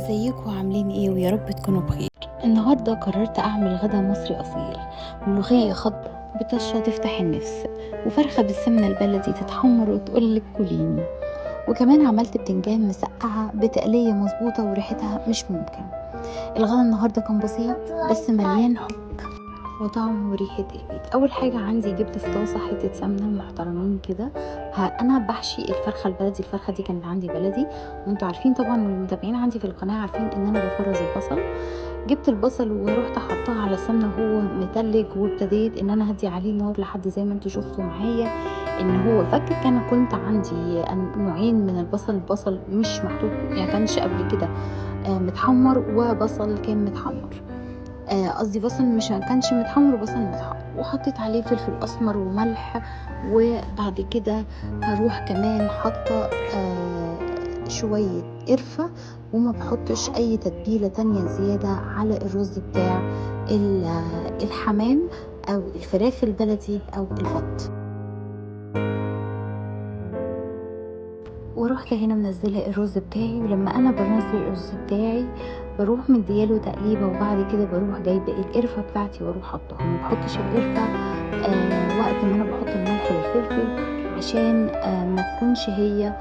ازيكم عاملين ايه ويا رب تكونوا بخير. النهارده قررت اعمل غدا مصري اصيل، ملوخيه خضراء بطشه تفتح النفس، وفرخه بالسمنه البلدي تتحمر وتقولك كليني، وكمان عملت بتنجان مسقعه بتقليه مظبوطه وريحتها مش ممكن. الغدا النهارده كان بسيط بس مليان حب وطعم وريحة البيت. أول حاجة عندي جبت في طاسة حتة سمنة محترمين كده. أنا بحشي الفرخة البلدي، الفرخة دي كانت عندي بلدي، وانتوا عارفين طبعا والمتابعين عندي في القناة عارفين ان انا بفرز البصل. جبت البصل ورحت حطها على السمنة وهو متلج، وابتديت ان انا هدي عليه النار لحد زي ما انتوا شفتوا معايا ان هو فك. كنت عندي نوعين من البصل، البصل مش محطوط يعني كانش قبل كده متحمر، وبصل كان متحمر، قصدي بصل مش كانش متحمر وبصل متحمر، وحطيت عليه فلفل اسمر وملح. وبعد كده هروح كمان حاطه شويه قرفه، وما بحطش اي تتبيله تانية زياده على الرز بتاع الحمام او الفراخ البلدي او البط. ورحت هنا منزله الرز بتاعي، ولما انا بنزل الرز بتاعي بروح مدياله تقليبه، وبعد كده بروح جايبه القرفه بتاعتي واروح حطها. ما بحطش القرفه وقت ما انا بحط الملح والفلفل، عشان ما تكونش هي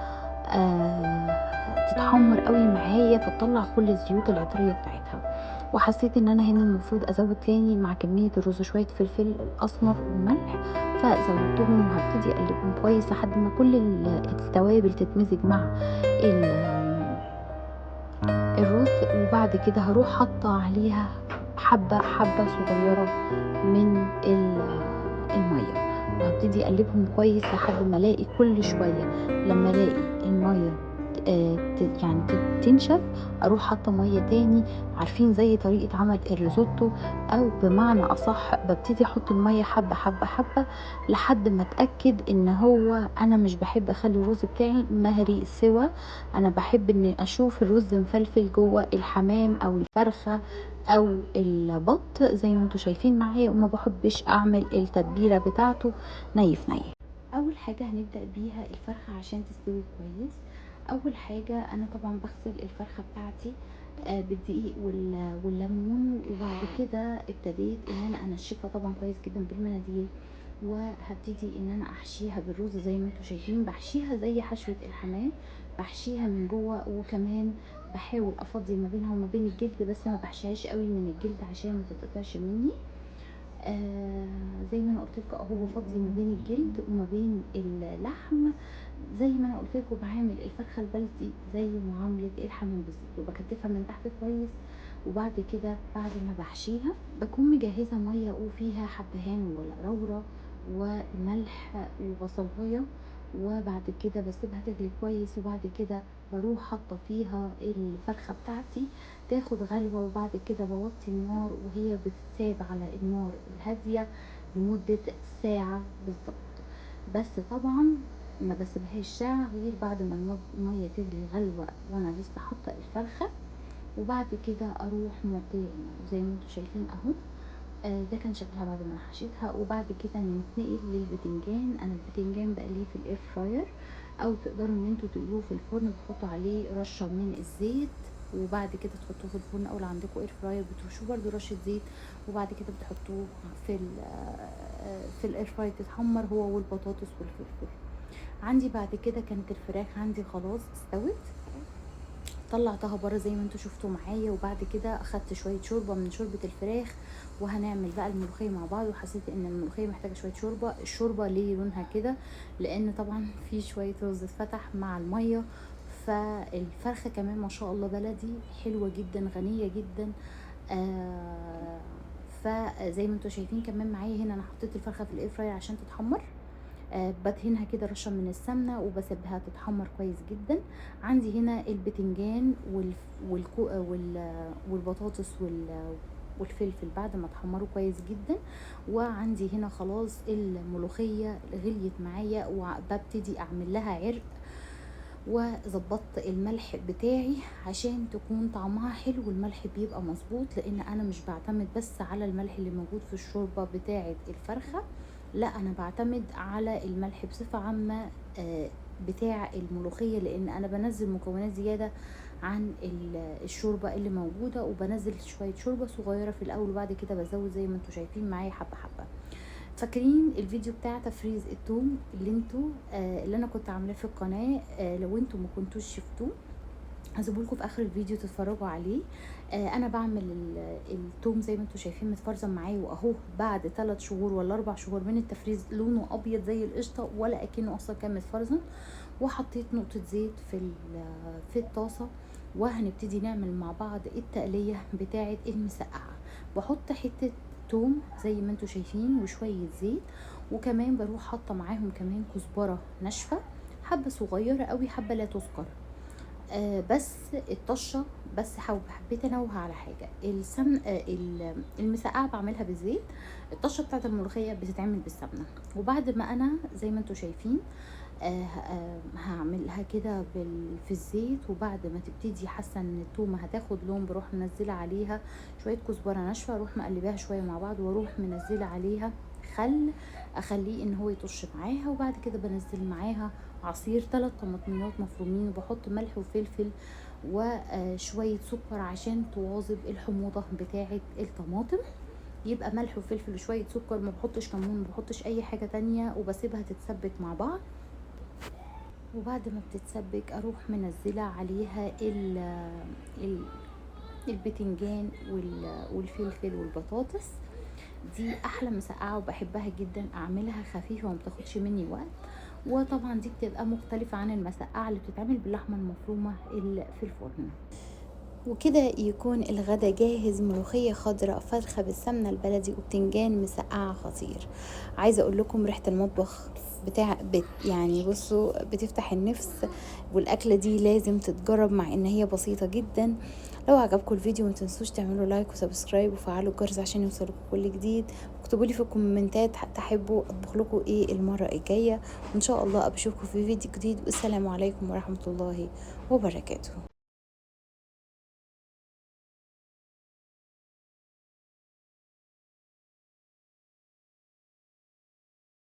تتحمر قوي معايا فتطلع كل الزيوت العطريه بتاعتها. وحسيت ان انا هنا المفروض ازود تاني مع كميه الرز شويه فلفل اسمر وملح، فزودتهم وهبتدي اقلبهم كويس لحد ما كل التوابل تتمزج مع الرز. وبعد كده هروح حاطه عليها حبه حبه صغيره من الميه، وهبتدي اقلبهم كويس لحد ما الاقي كل شويه لما الاقي الميه يعني تنشف اروح حاطه ميه تاني. عارفين زي طريقه عمل الريزوتو، او بمعنى اصح ببتدي احط الميه حبه حبه حبه لحد ما اتاكد ان هو انا مش بحب اخلي الرز بتاعي مهري سوا. انا بحب اني اشوف الرز مفلفل جوه الحمام او الفرخه او البط زي ما انتوا شايفين معايا، وما بحبش اعمل التتبيله بتاعته نيف نيف. اول حاجه هنبدا بيها الفرخه عشان تستوي كويس. اول حاجه انا طبعا بغسل الفرخه بتاعتي بالدقيق والليمون، وبعد كده ابتديت ان انا انشفها طبعا كويس جدا بالمناديل، وهبتدي ان انا احشيها بالرز زي ما انتوا شايفين. بحشيها زي حشوه الحمام، بحشيها من جوه، وكمان بحاول افضي ما بينها وما بين الجلد، بس ما بحشيهاش قوي من الجلد عشان ما تتقطعش مني. زي ما انا قلت لكم اهو بفضي ما بين الجلد وما بين اللحم. زي ما انا قلت لكم بعمل الفرخه البلدي زي معامله الحمام بالظبط، وبكتفها من تحت كويس. وبعد كده بعد ما بحشيها بكون مجهزه ميه وفيها حبهان ولورا وملح وبصلايه، وبعد كده بسيبها تغلي كويس. وبعد كده بروح حاطه فيها الفرخه بتاعتي تاخد غلوه، وبعد كده بوطي النار وهي بتتساب على النار الهاديه لمده ساعه بالظبط. بس طبعا ما بسيبهاش ساعه غير بعد ما الميه تغلي غلوه وانا لسه حاطه الفرخه. وبعد كده اروح موطيه النار زي ما انتوا شايفين اهو. ده كان شكلها بعد ما حشيتها. وبعد كده ننتقل للبتنجان. انا البتنجان بقليه في الاير فراير، او تقدروا ان انتوا تقلوه في الفرن، بتحطوا عليه رشه من الزيت، وبعد كده تحطوه في الفرن، او لو عندكم اير فراير بترشوه برده رشه زيت، وبعد كده بتحطوه في الاير فراير تتحمر هو والبطاطس والفلفل. عندي بعد كده كانت الفراخ عندي خلاص استوت، طلعتها بره زي ما انتوا شفتوا معايا. وبعد كده اخدت شويه شوربه من شوربه الفراخ، وهنعمل بقى الملوخيه مع بعض. وحسيت ان الملوخيه محتاجه شويه شوربه. الشوربه ليه لونها كده؟ لان طبعا في شويه رز اتفتح مع الميه. فالفرخه كمان ما شاء الله بلدي حلوه جدا غنيه جدا. فزي ما انتوا شايفين كمان معايا هنا انا حطيت الفرخه في الاير فراير عشان تتحمر. بدهنها كده رشه من السمنه وبسيبها تتحمر كويس جدا. عندي هنا البتنجان والبطاطس والفلفل بعد ما اتحمروا كويس جدا. وعندي هنا خلاص الملوخيه غليت معايا، وببتدي اعمل لها عرق، وظبطت الملح بتاعي عشان تكون طعمها حلو. الملح بيبقى مظبوط لان انا مش بعتمد بس على الملح اللي موجود في الشوربه بتاعه الفرخه، لا انا بعتمد على الملح بصفه عامه بتاع الملوخيه، لان انا بنزل مكونات زياده عن الشوربة اللي موجودة، وبنزل شوية شوربة صغيرة في الاول، وبعد كده بزود زي ما انتوا شايفين معايا حبة حبة. فاكرين الفيديو بتاع تفريز الثوم اللي انتوا اللي انا كنت عاملاه في القناة؟ لو انتوا ما كنتوش شفتوه هسيبهولكوا في اخر الفيديو تتفرجوا عليه. انا بعمل التوم زي ما انتوا شايفين متفرزن معايا، واهو بعد 3 شهور ولا 4 شهور من التفريز لونه ابيض زي القشطه، ولا اكنه اصلا كان متفرزن. وحطيت نقطه زيت في الطاسه، وهنبتدي نعمل مع بعض التقليه بتاعه المسقعه. بحط حته توم زي ما انتوا شايفين وشويه زيت، وكمان بروح حاطه معاهم كمان كزبره ناشفه، حبه صغيره قوي، حبه لا تذكر. بس الطشه، بس حبيت انوه على حاجه. السمن المسقعه بعملها بالزيت، الطشه بتاعت الملوخيه بتتعمل بالسمنه. وبعد ما انا زي ما انتوا شايفين هعملها كده في الزيت، وبعد ما تبتدي حاسه ان التومه هتاخد لون بروح منزله عليها شويه كزبره ناشفه، اروح مقلباها شويه مع بعض، واروح منزله عليها خل اخليه ان هو يطش معاها. وبعد كده بنزل معاها عصير 3 طماطميات مفرومين، وبحط ملح وفلفل وشويه سكر عشان تواظب الحموضه بتاعه الطماطم. يبقى ملح وفلفل وشويه سكر، ما بحطش كمون، ما بحطش اي حاجه تانية، وبسيبها تتسبك مع بعض. وبعد ما بتتسبك اروح منزله عليها البتنجان والفلفل والبطاطس. دي احلى مسقعه وبحبها جدا، اعملها خفيفه وما بتاخدش مني وقت. وطبعا دي بتبقى مختلفه عن المسقعه اللي بتتعمل باللحمه المفرومه اللي في الفرن. وكده يكون الغدا جاهز، ملوخية خضراء، فرخة بالسمنة البلدي، وبتنجان مسقعة خطير. عايزة اقول لكم ريحة المطبخ يعني بصوا بتفتح النفس، والاكلة دي لازم تتجرب مع ان هي بسيطة جدا. لو عجبكم الفيديو ما تنسوش تعملوا لايك وسبسكرايب وفعلوا الجرس عشان يوصلكم كل جديد. واكتبوا لي في الكومنتات تحبوا اطبخ لكم ايه المرة الجاية، وان شاء الله ابشوفكم في فيديو جديد. والسلام عليكم ورحمة الله وبركاته.